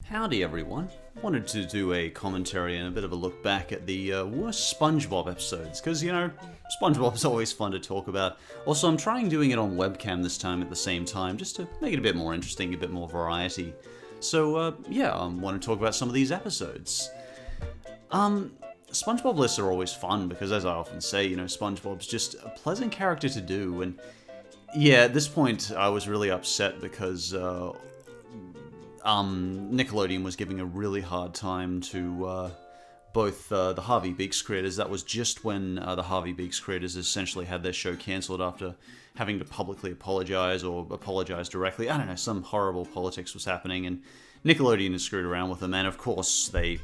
Howdy everyone. Wanted to do a commentary and a bit of a look back at the worst Spongebob episodes, because, you know, Spongebob's always fun to talk about. Also, I'm trying doing it on webcam this time at the same time, just to make it a bit more interesting, a bit more variety. So, yeah, I want to talk about some of these episodes. Spongebob lists are always fun, because as I often say, you know, Spongebob's just a pleasant character to do, and yeah, at this point, I was really upset because, Nickelodeon was giving a really hard time to both the Harvey Beaks creators. That was just when the Harvey Beaks creators essentially had their show cancelled after having to publicly apologize or apologize directly. I don't know, some horrible politics was happening, and Nickelodeon has screwed around with them, and of course they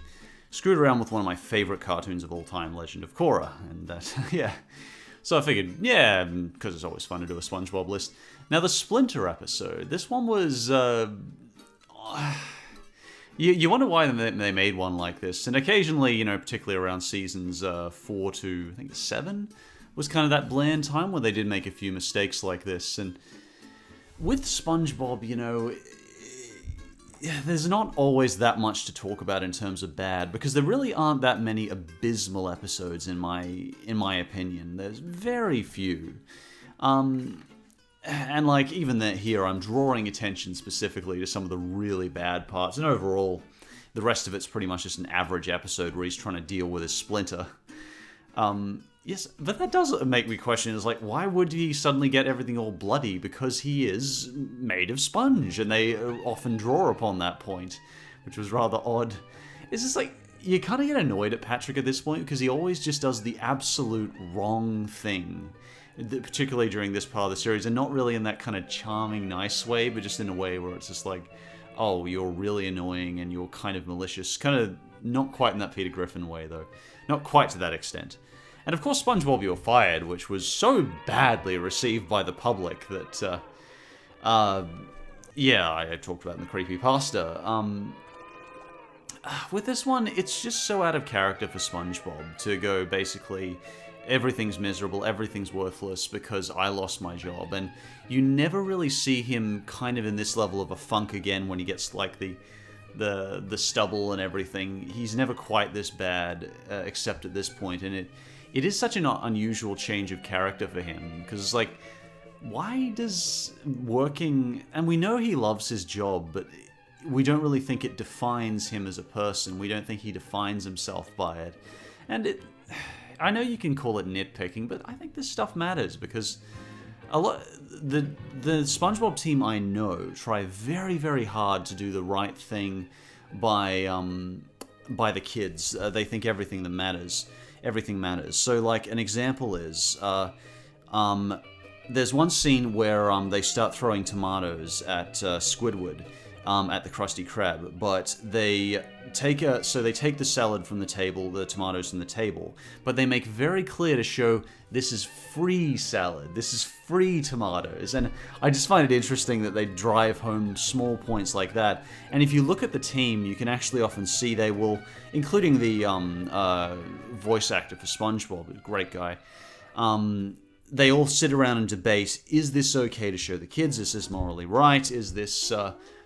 screwed around with one of my favorite cartoons of all time, Legend of Korra, and that, yeah. So I figured, yeah, because it's always fun to do a Spongebob list. Now the Splinter episode, this one was, you wonder why they made one like this, and occasionally, you know, particularly around seasons 4 to, I think, 7, was kind of that bland time where they did make a few mistakes like this, and with SpongeBob, you know, there's not always that much to talk about in terms of bad, because there really aren't that many abysmal episodes in my opinion. There's very few. And like, even here, I'm drawing attention specifically to some of the really bad parts, and overall, the rest of it's pretty much just an average episode where he's trying to deal with his Splinter. Yes, but that does make me question, is like, why would he suddenly get everything all bloody? Because he is made of sponge, and they often draw upon that point, which was rather odd. It's just like, you kind of get annoyed at Patrick at this point, because he always just does the absolute wrong thing, particularly during this part of the series, and not really in that kind of charming, nice way, but just in a way where it's just like, oh, you're really annoying, and you're kind of malicious. Kind of not quite in that Peter Griffin way, though. Not quite to that extent. And of course, SpongeBob You're Fired, which was so badly received by the public that, yeah, I talked about in the creepypasta. With this one, it's just so out of character for SpongeBob to go basically, everything's miserable, everything's worthless because I lost my job, and you never really see him kind of in this level of a funk again when he gets like the stubble and everything. He's never quite this bad, except at this point, and it is such an unusual change of character for him, because it's like, why does working, and we know he loves his job, but we don't really think it defines him as a person. We don't think he defines himself by it. And I know you can call it nitpicking, but I think this stuff matters, because the SpongeBob team I know try very, very hard to do the right thing by the kids. They think everything matters. So, like, an example is, there's one scene where they start throwing tomatoes at Squidward, at the Krusty Krab, but they take the salad from the table, the tomatoes from the table, but they make very clear to show this is free salad, this is free tomatoes, and I just find it interesting that they drive home small points like that. And if you look at the team, you can actually often see they will, including the voice actor for SpongeBob, a great guy, they all sit around and debate, is this okay to show the kids? Is this morally right? Is this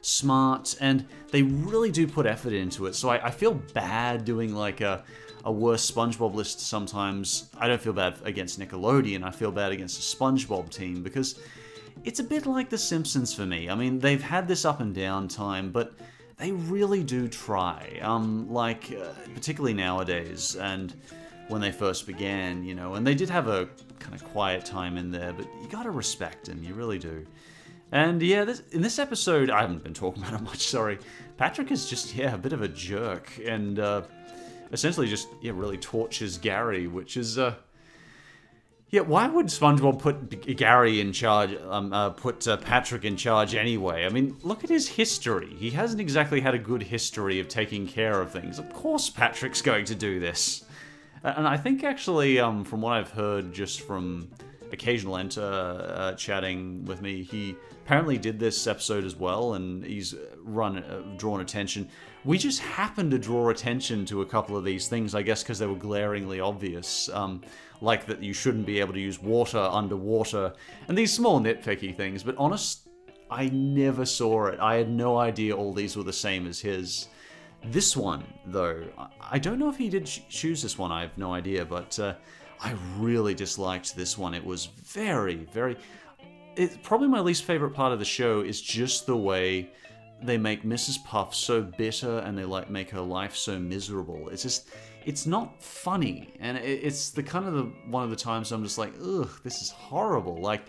smart? And they really do put effort into it. So I feel bad doing like a worse SpongeBob list sometimes. I don't feel bad against Nickelodeon. I feel bad against the SpongeBob team, because it's a bit like The Simpsons for me. I mean, they've had this up and down time, but they really do try. Particularly nowadays, and when they first began, you know, and they did have a kind of quiet time in there, but you gotta respect them, you really do. And yeah, in this episode, I haven't been talking about it much, sorry. Patrick is just, yeah, a bit of a jerk, and essentially just, yeah, really tortures Gary, which is, yeah, why would SpongeBob put Gary in charge, put Patrick in charge anyway? I mean, look at his history. He hasn't exactly had a good history of taking care of things. Of course Patrick's going to do this. And I think actually, from what I've heard just from occasional enter chatting with me, he apparently did this episode as well, and he's drawn attention. We just happened to draw attention to a couple of these things, I guess because they were glaringly obvious, like that you shouldn't be able to use water underwater, and these small nitpicky things, but I never saw it. I had no idea all these were the same as his. This one, though, I don't know if he did choose this one, I have no idea, but I really disliked this one. It was very... It's probably my least favorite part of the show is just the way they make Mrs. Puff so bitter and they make her life so miserable. It's not funny, and it's the kind of one of the times I'm just like, ugh, this is horrible. Like,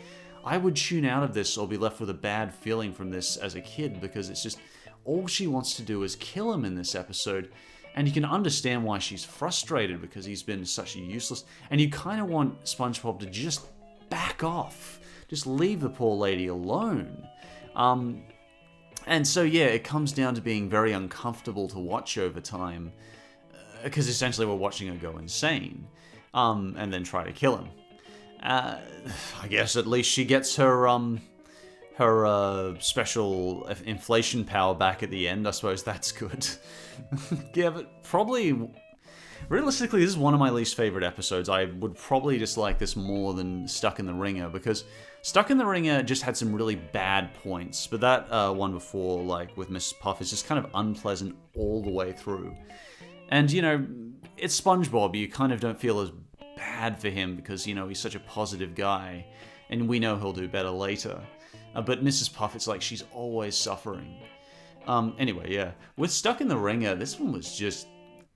I would tune out of this or be left with a bad feeling from this as a kid, because it's just all she wants to do is kill him in this episode. And you can understand why she's frustrated, because he's been such a useless... And you kind of want SpongeBob to just back off. Just leave the poor lady alone. And so, yeah, it comes down to being very uncomfortable to watch over time. Because essentially we're watching her go insane. And then try to kill him. I guess at least she gets her special inflation power back at the end. I suppose that's good. Yeah, but probably... Realistically, this is one of my least favorite episodes. I would probably dislike this more than Stuck in the Ringer, because Stuck in the Ringer just had some really bad points, but that one before, like with Mrs. Puff, is just kind of unpleasant all the way through. And, you know, it's SpongeBob. You kind of don't feel as bad for him because, you know, he's such a positive guy, and we know he'll do better later. But Mrs. Puff, it's like she's always suffering. Anyway, yeah. With Stuck in the Ringer, this one was just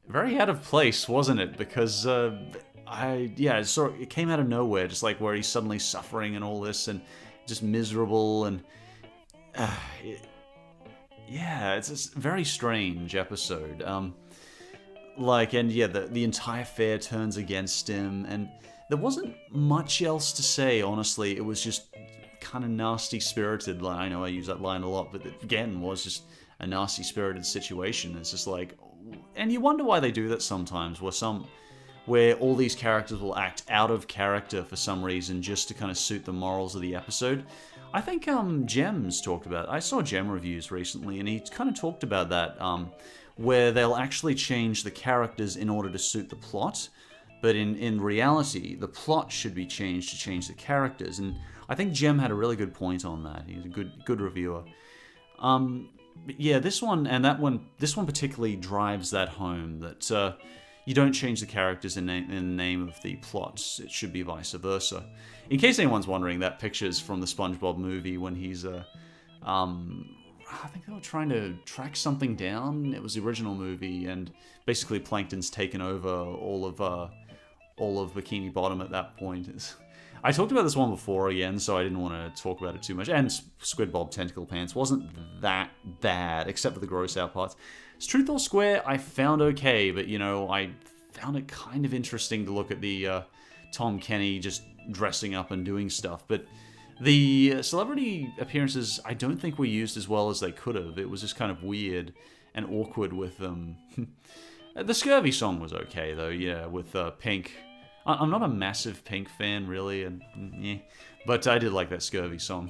very out of place, wasn't it? Because, it came out of nowhere, just like where he's suddenly suffering and all this, and just miserable, and... it's a very strange episode. The entire fair turns against him, and there wasn't much else to say, honestly. It was just kind of nasty-spirited. I know I use that line a lot, but it, again, was just a nasty-spirited situation. It's just like... And you wonder why they do that sometimes, where all these characters will act out of character for some reason, just to kind of suit the morals of the episode. I think Jem's talked about it. I saw Jem reviews recently, and he kind of talked about that, where they'll actually change the characters in order to suit the plot, but in reality, the plot should be changed to change the characters, and I think Jem had a really good point on that. He's a good reviewer. But yeah, this one particularly drives that home, that you don't change the characters in the name of the plots. It should be vice versa. In case anyone's wondering, that picture's from the SpongeBob movie when he's I think they were trying to track something down. It was the original movie, and basically Plankton's taken over all of Bikini Bottom at that point. I talked about this one before again, so I didn't want to talk about it too much. And Squidbob Tentacle Pants wasn't that bad, except for the gross out parts. It's Truth or Square, I found okay, but, you know, I found it kind of interesting to look at the Tom Kenny just dressing up and doing stuff. But the celebrity appearances, I don't think were used as well as they could have. It was just kind of weird and awkward with them. The Scurvy song was okay, though, yeah, with Pink. I'm not a massive Pink fan, really, but I did like that Scurvy song.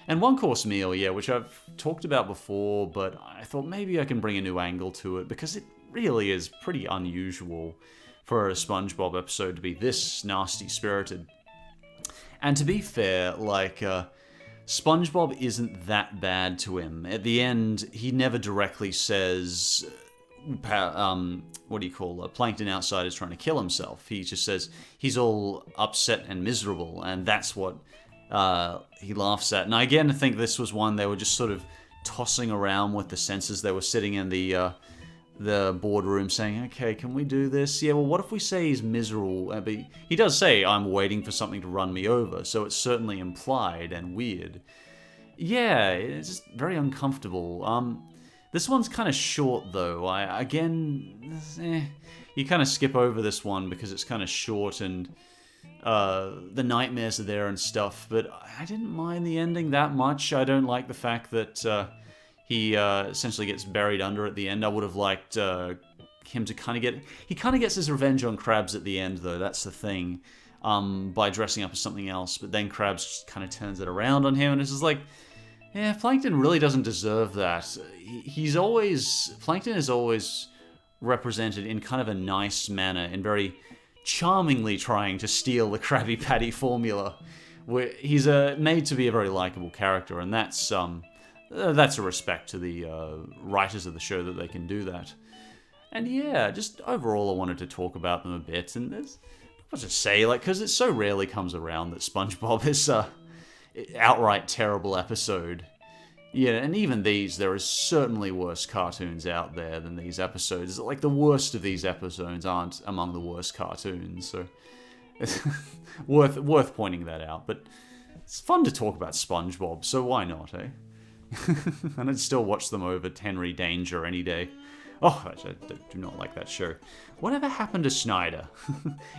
And One Course Meal, yeah, which I've talked about before, but I thought maybe I can bring a new angle to it, because it really is pretty unusual for a SpongeBob episode to be this nasty-spirited. And to be fair, SpongeBob isn't that bad to him. At the end, he never directly says... Plankton outside is trying to kill himself. He just says he's all upset and miserable, and that's what he laughs at. And I again think this was one they were just sort of tossing around with the censors. They were sitting in the boardroom saying, okay, can we do this? Yeah, well, what if we say he's miserable? But he does say, I'm waiting for something to run me over, so it's certainly implied and weird. Yeah, it's just very uncomfortable. This one's kind of short, though. You kind of skip over this one because it's kind of short, and the nightmares are there and stuff, but I didn't mind the ending that much. I don't like the fact that he essentially gets buried under at the end. I would have liked him to kind of get... He kind of gets his revenge on Krabs at the end, though. That's the thing. By dressing up as something else, but then Krabs just kind of turns it around on him, and it's just like... Yeah, Plankton really doesn't deserve that. Plankton is always represented in kind of a nice manner, and very charmingly trying to steal the Krabby Patty formula, he's made to be a very likable character, and that's a respect to the writers of the show that they can do that. And yeah, just overall I wanted to talk about them a bit, and there's what to say, like, because it so rarely comes around that SpongeBob is a outright terrible episode. Yeah, and even these, there are certainly worse cartoons out there than these episodes. Like, the worst of these episodes aren't among the worst cartoons, so it's worth pointing that out. But it's fun to talk about SpongeBob, so why not, eh? And I'd still watch them over Henry Danger any day. Oh, I do not like that show. Whatever happened to Snyder?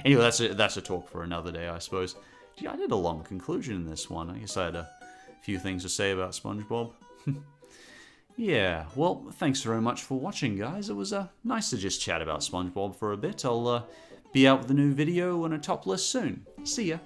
Anyway, that's a talk for another day, I suppose. Gee, I did a long conclusion in this one. I guess I had a few things to say about SpongeBob. Yeah, well, thanks very much for watching, guys. It was nice to just chat about SpongeBob for a bit. I'll be out with a new video and a top list soon. See ya.